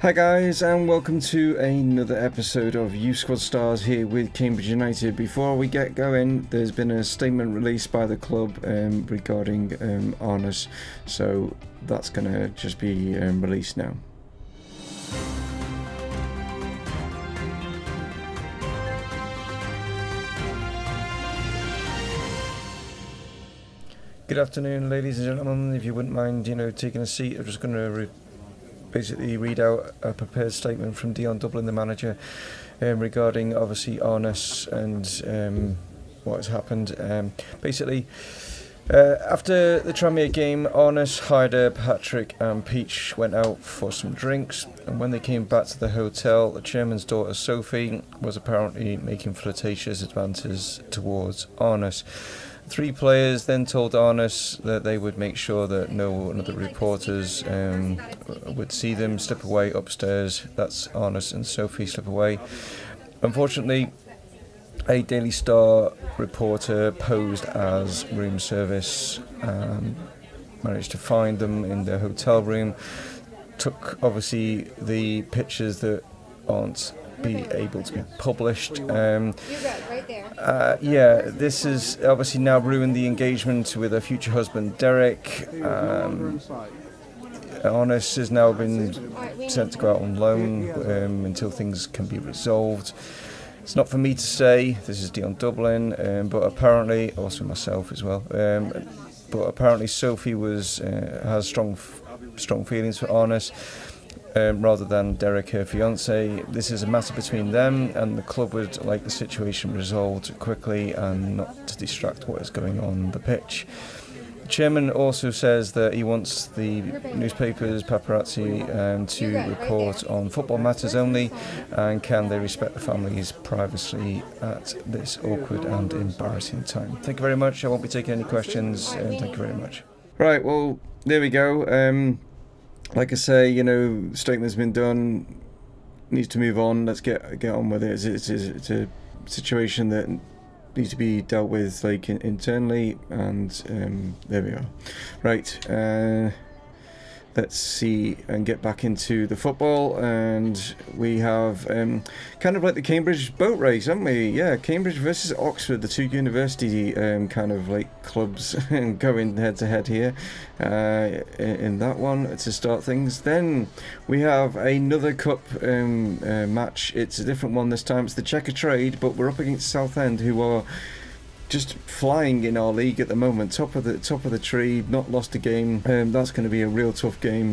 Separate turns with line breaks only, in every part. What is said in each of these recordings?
Hi guys, and welcome to another episode of Youth Squad Stars here with Cambridge United. Before we get going, there's been a statement released by the club regarding Arnus, so that's going to just be released now. Good afternoon, ladies and gentlemen. If you wouldn't mind, taking a seat, I'm just going to basically read out a prepared statement from Dion Dublin, the manager, regarding obviously Arnus and what has happened. After the Tranmere game, Arnus, Hyder, Patrick and Peach went out for some drinks, and when they came back to the hotel, the chairman's daughter Sophie was apparently making flirtatious advances towards Arnus. Three players then told Arnus that they would make sure that no one of the reporters would see them slip away upstairs. That's Arnus and Sophie slip away. Unfortunately, a Daily Star reporter posed as room service, managed to find them in their hotel room, took obviously the pictures that aren't able to be published. This has obviously now ruined the engagement with her future husband Derek. Arnus has now been sent to go out on loan until things can be resolved. It's not for me to say, this is Dion Dublin, but apparently, also myself as well, but apparently Sophie has strong feelings for Arnus. Rather than Derek, her fiance. This is a matter between them, and the club would like the situation resolved quickly and not to distract what is going on the pitch. The chairman also says that he wants the newspapers, paparazzi, to report on football matters only, and can they respect the family's privacy at this awkward and embarrassing time. Thank you very much. I won't be taking any questions. Thank you very much. Right, well, there we go. Like I say, statement's been done, needs to move on, let's get on with it. It's a situation that needs to be dealt with internally, and there we are. Right, let's see and get back into the football, and we have kind of like the Cambridge boat race, haven't we? Yeah, Cambridge versus Oxford, the two university kind of like clubs going head to head here in that one to start things. Then we have another cup match. It's a different one this time. It's the Checkatrade, but we're up against Southend, who are just flying in our league at the moment, top of the tree, not lost a game. That's going to be a real tough game,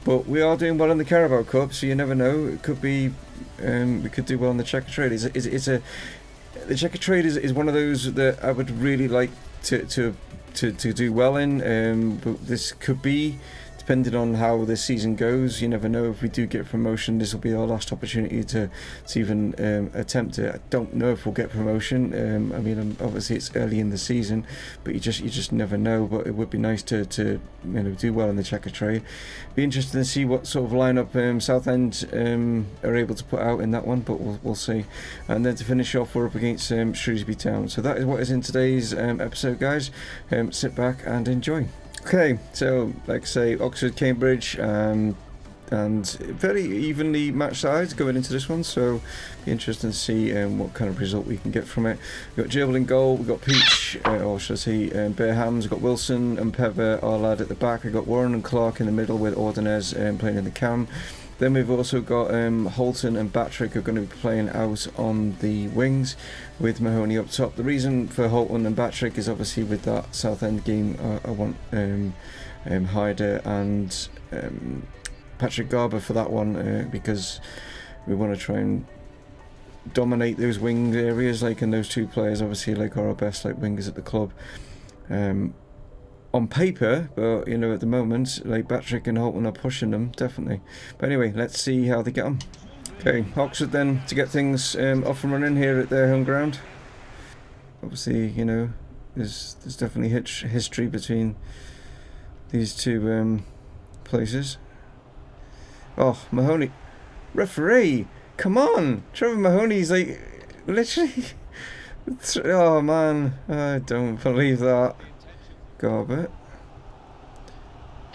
but we are doing well in the Carabao Cup, so you never know. It could be we could do well in the Checkatrade. The Checkatrade is one of those that I would really like to do well in. But this could be, depending on how this season goes, you never know. If we do get promotion, this will be our last opportunity to even attempt it. I don't know if we'll get promotion. I mean, obviously it's early in the season, but you just never know. But it would be nice to do well in the Checkatrade. Be interested to see what sort of lineup Southend are able to put out in that one, but we'll see. And then to finish off, we're up against Shrewsbury Town. So that is what is in today's episode, guys. Sit back and enjoy. Okay, so like I say, Oxford, Cambridge, and very evenly matched sides going into this one, so be interesting to see what kind of result we can get from it. We've got Jable in goal, we've got Peach, or should I say Bearhams, we've got Wilson and Pepper, our lad at the back. We've got Warren and Clark in the middle with Ordonez playing in the cam. Then we've also got Holton and Batrick are going to be playing out on the wings with Mahoney up top. The reason for Holton and Batrick is obviously with that Southend game, I want Hyder and Patrick Garber for that one, because we want to try and dominate those wing areas, and those two players obviously are our best wingers at the club. On paper, but at the moment, Batrick and Holton are pushing them, definitely. But anyway, let's see how they get on. Okay, Oxford then, to get things off and running here at their home ground. Obviously, there's definitely history between these two places. Oh, Mahoney. Referee! Come on! Trevor Mahoney's literally... Oh man, I don't believe that. Garbutt.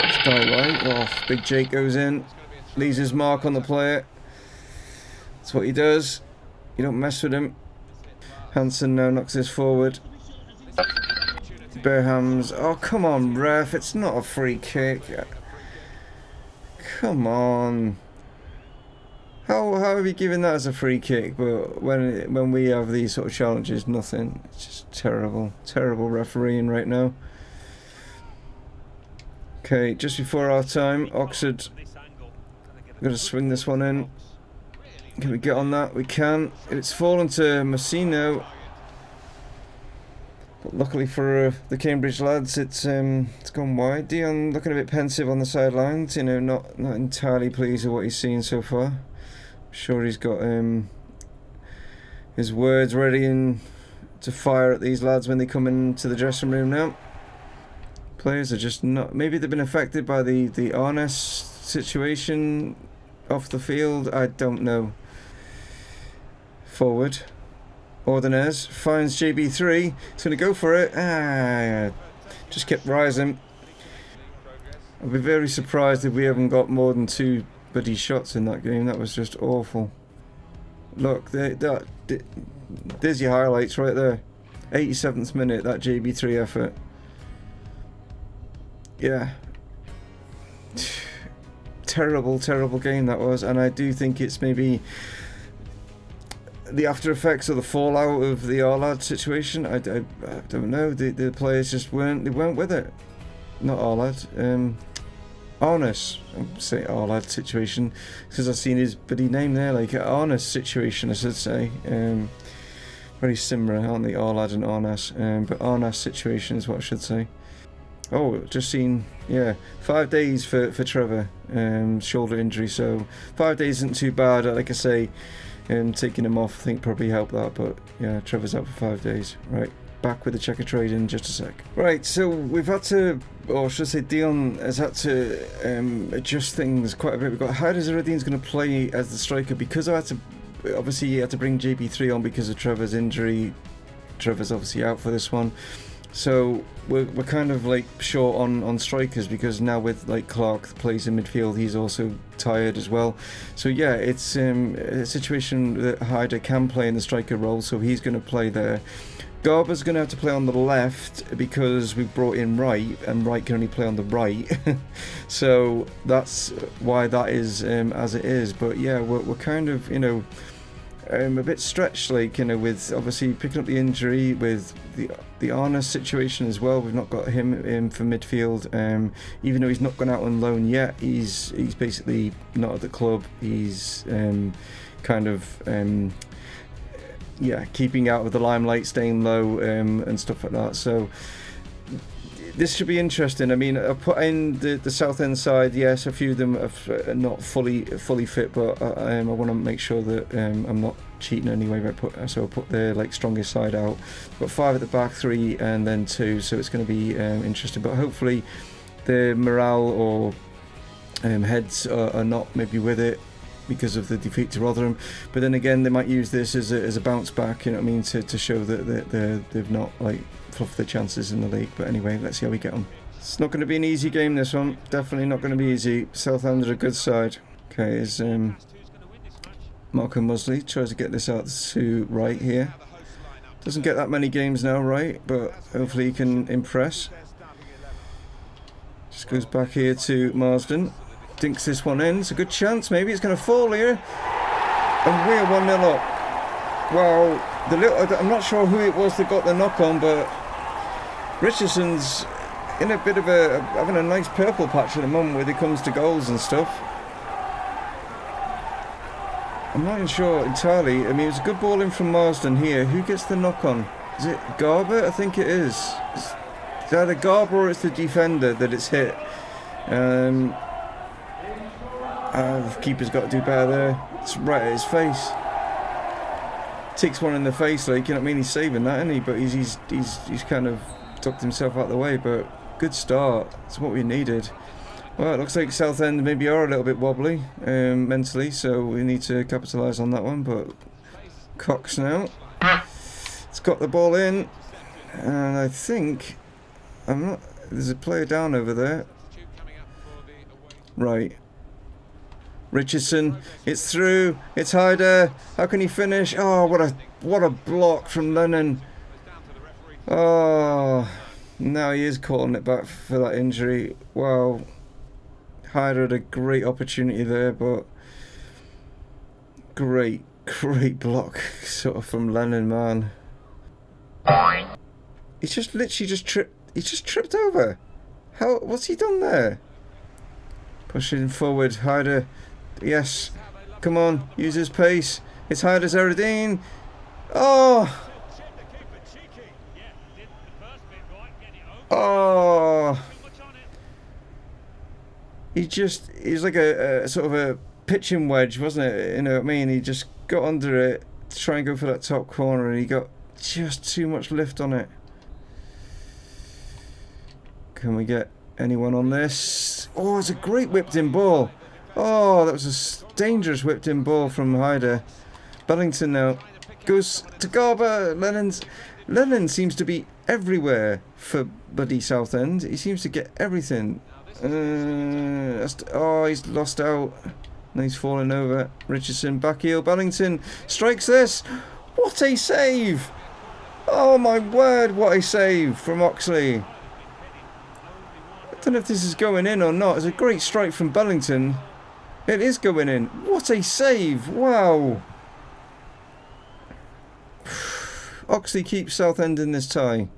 Starlight. Oh, Big Jake goes in. leaves his mark on the player. That's what he does. You don't mess with him. Hansen now knocks this forward. Berhams. Oh, come on, ref. It's not a free kick. Come on. How have you given that as a free kick? But when we have these sort of challenges, nothing. It's just terrible. Terrible refereeing right now. Okay, just before our time, Oxford. We're going to swing this one in. Can we get on that? We can. It's fallen to Massino. But luckily for the Cambridge lads, it's gone wide. Dion looking a bit pensive on the sidelines. You know, not entirely pleased with what he's seen so far. I'm sure he's got his words ready to fire at these lads when they come into the dressing room now. Players are just not. Maybe they've been affected by the Arnes situation off the field. I don't know. Forward. Ordonez finds JB3. He's going to go for it. Just kept rising. I'll be very surprised if we haven't got more than 2 bloody shots in that game. That was just awful. Look, there's your highlights right there. 87th minute, that JB3 effort. Yeah. Terrible game that was, and I do think it's maybe the after effects of the fallout of the Arlad situation. I don't know. The players just weren't with it. Not Arlad. Arnes. I'm saying Arlad situation because I've seen his bloody name there, like Arnes situation, I should say. Very similar, aren't they? Arlad and Arnes. But Arnes situation is what I should say. Oh, just seen, yeah, 5 days for Trevor, shoulder injury, so 5 days isn't too bad. Like I say, taking him off I think probably helped that, but yeah, Trevor's out for 5 days. Right, back with the Checkatrade in just a sec. Right, so we've had to, or should I say Dion has had to adjust things quite a bit. We've got Haider Zahreddin's going to play as the striker because I had to, obviously you had to bring JB3 on because of Trevor's injury. Trevor's obviously out for this one. So we're kind of like short on strikers because now with like Clark plays in midfield, he's also tired as well. So yeah, it's a situation that Haider can play in the striker role, so he's going to play there. Garber's going to have to play on the left because we've brought in Wright, and Wright can only play on the right. So that's why that is as it is. But yeah, we're kind of, you know, a bit stretched, like, you know, with obviously picking up the injury with the Arnes situation as well. We've not got him in for midfield, even though he's not gone out on loan yet. He's basically not at the club. He's kind of yeah, keeping out of the limelight, staying low, and stuff like that. So this should be interesting. I mean, I put in the Southend side. Yes, a few of them are not fully fit, but I want to make sure that I'm not cheating anyway. I put their like strongest side out. Got 5 at the back, 3, and then 2. So it's going to be interesting. But hopefully, the morale or heads are not maybe with it because of the defeat to Rotherham. But then again, they might use this as a bounce back. You know what I mean, to show that they've not like fluffed their chances in the league. But anyway, let's see how we get on. It's not going to be an easy game, this one. Definitely not going to be easy. Southend are a good side. Okay, is Marco Musley tries to get this out to Wright here. Doesn't get that many games now, right? But hopefully he can impress. Just goes back here to Marsden. Dinks this one in. It's a good chance. Maybe it's going to fall here. And we're 1-0 up. Well, I'm not sure who it was that got the knock on, but Richardson's in a bit of having a nice purple patch at the moment when it comes to goals and stuff. I'm not even sure entirely. I mean, it's a good ball in from Marsden here. Who gets the knock on? Is it Garber? I think it is. It's either Garber or it's the defender that it's hit. The keeper's got to do better there. It's right at his face. Takes one in the face, like, you know what I mean? He's saving that, isn't he? But he's kind of tucked himself out of the way. But good start. It's what we needed. Well, it looks like Southend maybe are a little bit wobbly mentally, so we need to capitalise on that one. But Cox now. It's got the ball in, and I think there's a player down over there. Right. Richardson, it's through, it's Hyder, how can he finish? Oh, what a block from Lennon. Oh, now he is calling it back for that injury. Wow, Hyder had a great opportunity there, but great block sort of from Lennon, man. He's just literally tripped over. What's he done there? Pushing forward, Hyder. Yes, come on, use his pace. It's Hyder Zaradine. Oh! Oh! He's like a sort of a pitching wedge, wasn't it? You know what I mean? He just got under it to try and go for that top corner, and he got just too much lift on it. Can we get anyone on this? Oh, it's a great whipped in ball. Oh, that was a dangerous whipped in ball from Hyder. Bellington now goes to Garber. Lennon seems to be everywhere for bloody Southend. He seems to get everything. Oh, he's lost out. And he's fallen over. Richardson back heel. Bellington strikes this. What a save! Oh my word, what a save from Oxley. I don't know if this is going in or not. It's a great strike from Bellington. It is going in. What a save! Wow. Oxley keeps Southend in this tie.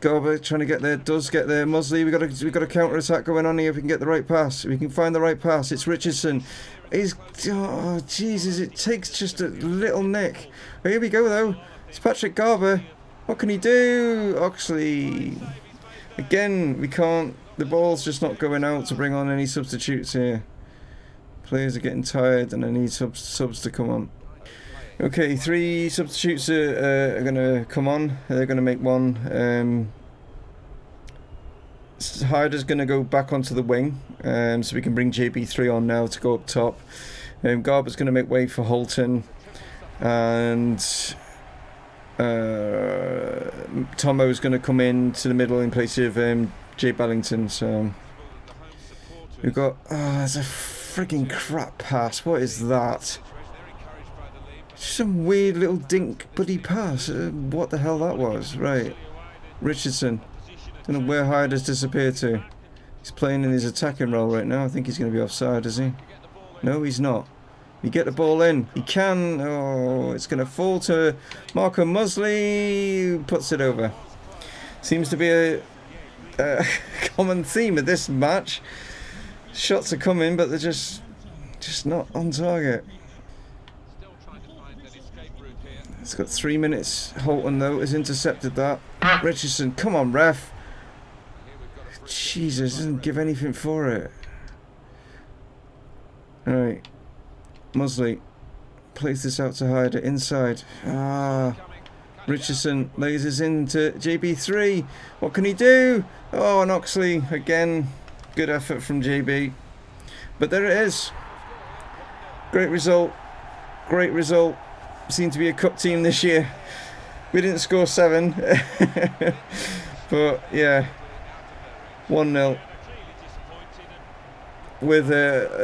Garber trying to get there, does get there. Mosley, we've got a counter attack going on here. If we can get the right pass, if we can find the right pass. It's Richardson. Oh Jesus! It takes just a little nick. Oh, here we go though. It's Patrick Garber. What can he do? Oxley. Again, we can't. The ball's just not going out to bring on any substitutes here. Players are getting tired and I need subs to come on. Okay, 3 substitutes are going to come on. They're going to make one. Hyder's going to go back onto the wing, so we can bring JB3 on now to go up top. Garber's going to make way for Holton, and Tomo's going to come in to the middle in place of Jay Bellington. So we've got there's a frigging crap pass. What is that? Some weird little dink buddy pass. What the hell that was? Right, Richardson. Don't know where Hyder's disappeared to. He's playing in his attacking role right now. I think he's going to be offside, is he? No, he's not. You get the ball in. He can. Oh, it's going to fall to Marco Mosley, who puts it over. Seems to be a common theme of this match. Shots are coming, but they're just not on target. It's got 3 minutes. Holton, though, has intercepted that. Richardson, come on, ref. Jesus, doesn't give anything for it. Alright. Mosley plays this out to Hyder inside. Richardson lays this into JB3. What can he do? Oh, and Oxley again. Good effort from JB. But there it is. Great result. Great result. Seem to be a cup team this year. We didn't score 7. But yeah. 1-0. With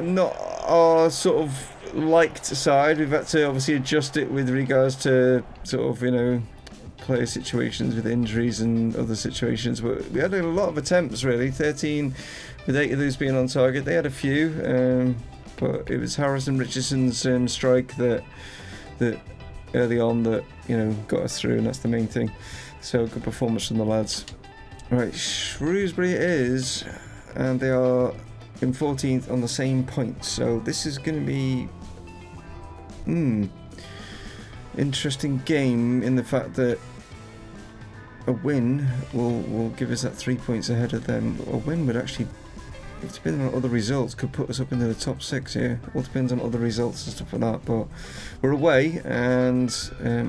not our sort of liked side. We've had to obviously adjust it with regards to sort of, you know, player situations with injuries and other situations. But we had a lot of attempts really. 13 with 8 of those being on target. They had a few. But it was Harrison Richardson's strike that early on that, you know, got us through, and that's the main thing. So good performance from the lads. Right, Shrewsbury it is, and they are in 14th on the same point. So this is going to be interesting game in the fact that a win will give us that 3 points ahead of them. A win would actually, if depending on other results, could put us up into the top 6 here. All depends on other results and stuff like that. But we're away, and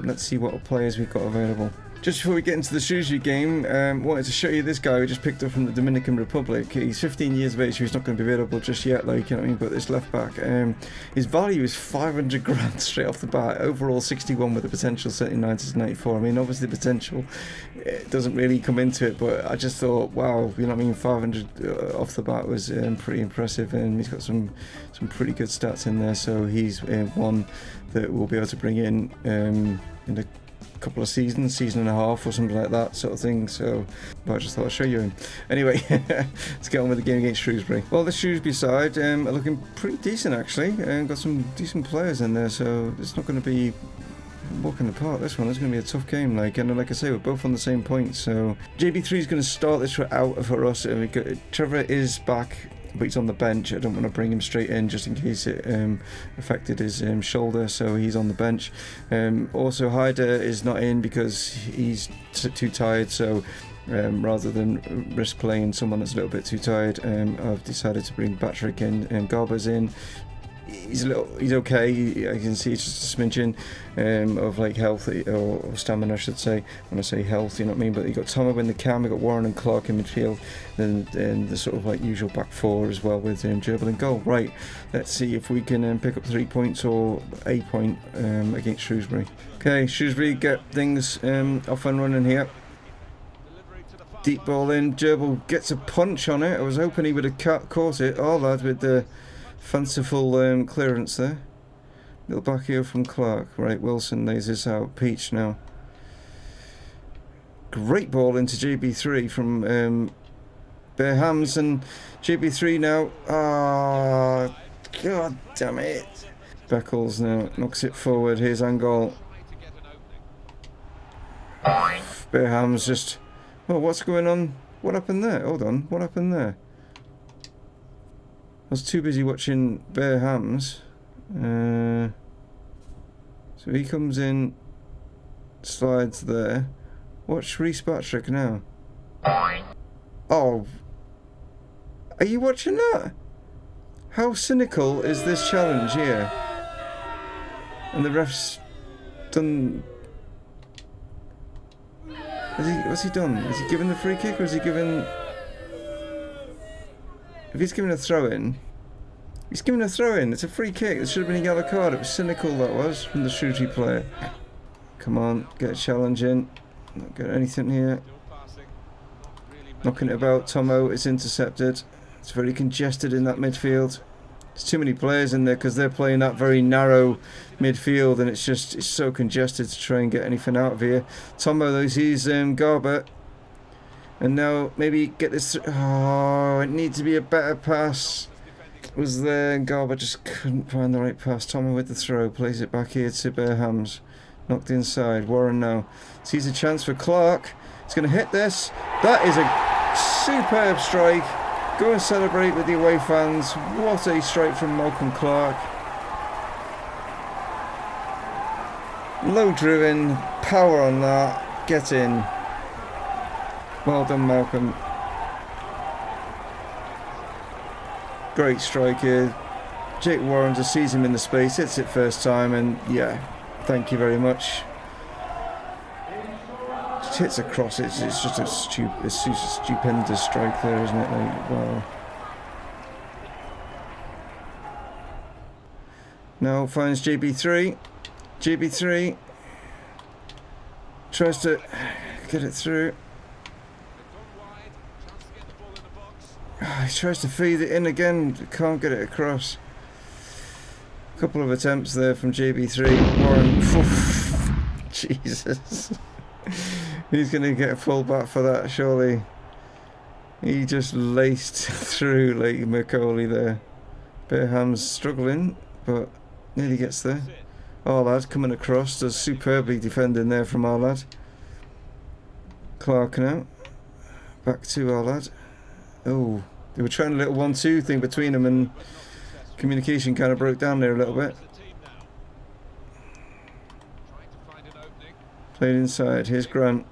let's see what players we've got available. Just before we get into the Shrewsbury game, wanted to show you this guy we just picked up from the Dominican Republic. He's 15 years of age, so he's not going to be available just yet, like, you know what I mean, but this left back, his value is 500 grand straight off the bat. Overall 61 with the potential 79 to 94. I mean, obviously the potential doesn't really come into it, but I just thought, wow, you know what I mean, 500 off the bat was pretty impressive, and he's got some pretty good stats in there, so he's one that we'll be able to bring in a couple of seasons, season and a half or something like that sort of thing, so but I just thought I'd show you him. Anyway, let's get on with the game against Shrewsbury. Well, the Shrewsbury side are looking pretty decent actually, and got some decent players in there, so it's not going to be walking apart this one. It's going to be a tough game, like, and like I say, we're both on the same point, so JB3 is going to start this out for us, and Trevor is back, but he's on the bench. I don't want to bring him straight in just in case it affected his shoulder, so he's on the bench. Also, Hyder is not in because he's too tired, so rather than risk playing someone that's a little bit too tired, I've decided to bring Patrick in, and Garber's in. He's okay. I can see it's just a smidgen of like health or stamina, I should say. When I say health, you know what I mean. But you got Tomo in the cam, you got Warren and Clark in midfield, then the sort of like usual back four as well with Gerbil in goal. Right, let's see if we can pick up 3 points or a point against Shrewsbury. Okay, Shrewsbury get things off and running here. Deep ball in. Gerbil gets a punch on it. I was hoping he would have caught it. Oh, lad, with the fanciful clearance there. Little back heel from Clark. Right, Wilson lays this out. Peach now. Great ball into JB3 from Bare Hams, and JB3 now. Ah, god damn it. Beckles now knocks it forward. Here's Angol. Bare Hams just. Oh, what's going on? What happened there? Hold on. What happened there? I was too busy watching Bare Hams. So he comes in, slides there. Watch Reece Patrick now. Oh. Are you watching that? How cynical is this challenge here? And the ref's done... What's he done? Is he given the free kick, or is he given... If he's giving a throw-in, he's giving a throw-in. It's a free kick. It should have been a yellow card. It was cynical, that was, from the Shrewsbury player. Come on, get a challenge in. Not get anything here. Knocking it about. Tomo, it's intercepted. It's very congested in that midfield. There's too many players in there because they're playing that very narrow midfield, and it's so congested to try and get anything out of here. Tomo, though, sees Garber. And now maybe get this through. Oh, it needs to be a better pass. It was there, and Garber just couldn't find the right pass. Tomo with the throw, plays it back here to Bare Hams. Knocked inside. Warren now sees a chance for Clark. He's going to hit this. That is a superb strike. Go and celebrate with the away fans. What a strike from Malcolm Clark. Low driven, power on that. Get in. Well done, Malcolm. Great strike here. Jake Warren just sees him in the space, hits it first time, and yeah, thank you very much. Just hits across it. It's just a stupendous strike there, isn't it? Like, wow. Now finds JB3. JB3 tries to get it through. He tries to feed it in again, can't get it across. A couple of attempts there from JB3. Warren, Jesus. He's going to get a full back for that, surely. He just laced through like Macaulay there. Bare Hams struggling, but nearly gets there. Our lad coming across, does superbly defending there from our lad. Clark now. Back to our lad. Oh, they were trying a little 1-2 thing between them, and communication kind of broke down there a little bit. Played inside. Here's Grant.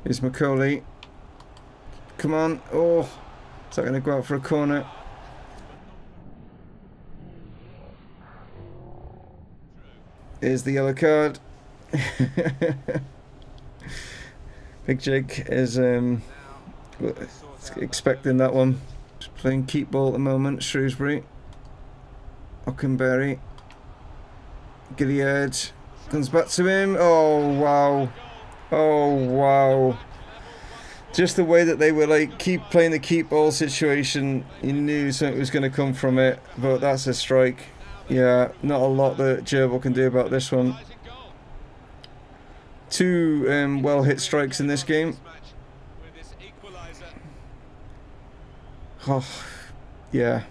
Here's Macaulay. Come on. Oh, is that going to go out for a corner? Here's the yellow card. Big Jake is expecting that one. Just playing keep ball at the moment. Shrewsbury. Ockenberry. Gilead comes back to him. Oh wow. Oh wow. Just the way that they were like keep playing the keep ball situation, you knew something was going to come from it, but that's a strike. Yeah, not a lot that Gerbil can do about this one. Two well hit strikes in this game. Oh, yeah.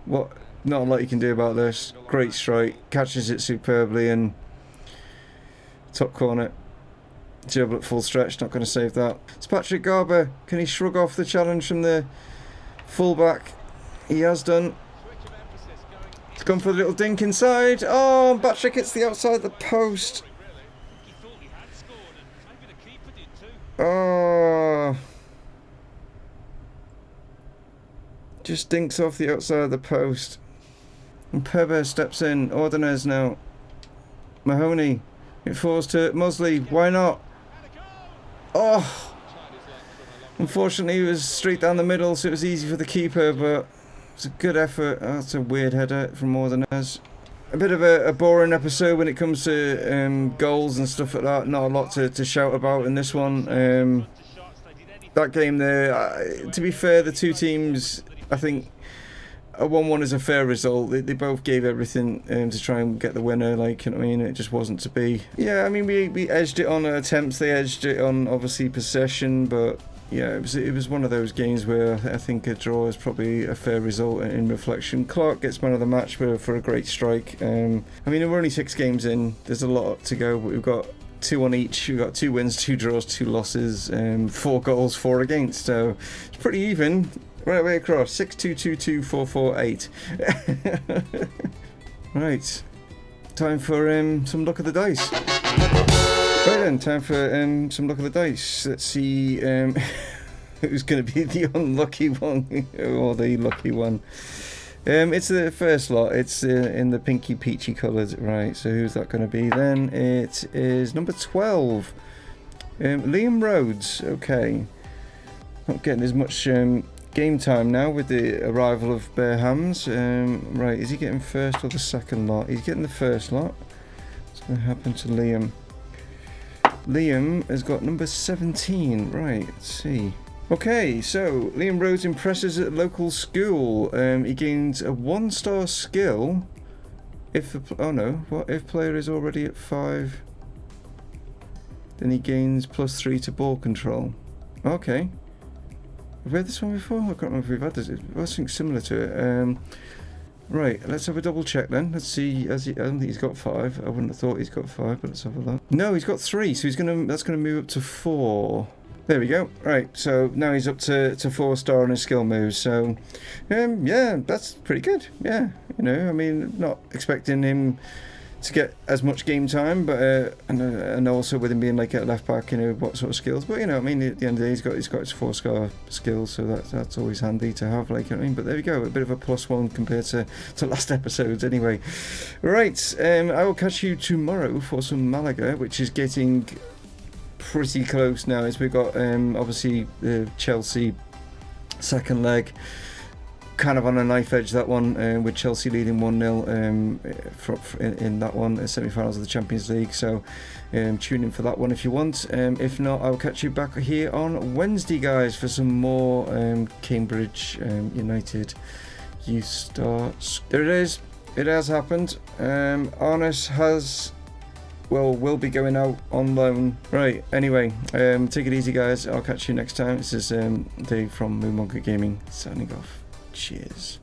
What? Not a lot you can do about this. Great strike, catches it superbly and top corner. Gerbil at full stretch, not going to save that. It's Patrick Garber. Can he shrug off the challenge from the fullback? He has done. He's gone for the little dink inside. Oh, Patrick hits the outside of the post. Oh. Just dinks off the outside of the post. And Perber steps in. Ordonez now. Mahoney. It falls to Mosley. Why not? Oh! Unfortunately, it was straight down the middle, so it was easy for the keeper, but it's a good effort. Oh, that's a weird header from Ordonez. A bit of a boring episode when it comes to goals and stuff like that. Not a lot to shout about in this one. That game there, to be fair, the two teams, I think a 1-1 is a fair result. They both gave everything to try and get the winner, like, you know what I mean? It just wasn't to be. Yeah, I mean, we edged it on attempts, they edged it on, obviously, possession, but yeah, it was one of those games where I think a draw is probably a fair result in reflection. Clark gets man of the match for a great strike. I mean, we're only 6 games in, there's a lot to go, but we've got 2 on each. We've got 2 wins, 2 draws, 2 losses, 4 goals, 4 against, so it's pretty even. Right way across. 6, 2, 2, 2, 4, 4, 8. Right. Time for some luck of the dice. Right then, time for some luck of the dice. Let's see who's going to be the unlucky one or the lucky one. It's the first lot. It's in the pinky peachy colours. Right, so who's that going to be then? It is number 12. Liam Rhodes. Okay. Not getting as much game time now with the arrival of Bare Hams. Right, is he getting first or the second lot? He's getting the first lot. What's going to happen to Liam? Liam has got number 17. Right, let's see. Okay, so Liam Rhodes impresses at local school. He gains a 1-star skill if if player is already at 5, then he gains +3 to ball control. Okay. Have we had this one before? I can't remember if we've had this. It was something similar to it. Right, let's have a double check then. Let's see. I don't think he's got 5. I wouldn't have thought he's got 5, but let's have a look. No, he's got 3, so that's gonna move up to 4. There we go. Right, so now he's up to 4-star on his skill moves. So, yeah, that's pretty good. Yeah, you know, I mean, not expecting him to get as much game time, but and also with him being like a left back, you know, what sort of skills. But you know, I mean, at the end of the day, he's got his 4-star skills, so that's always handy to have. Like, you know what I mean. But there we go, a bit of a +1 compared to last episodes, anyway. Right, I will catch you tomorrow for some Malaga, which is getting pretty close now. As we've got obviously the Chelsea second leg. Kind of on a knife edge, that one, with Chelsea leading 1-0 in that one, semi-finals of the Champions League. So tune in for that one if you want. If not, I'll catch you back here on Wednesday, guys, for some more Cambridge United youth stars. There it is. It has happened. Arnes will be going out on loan. Right, anyway, take it easy, guys. I'll catch you next time. This is Dave from Mumongu Gaming, signing off. Cheers.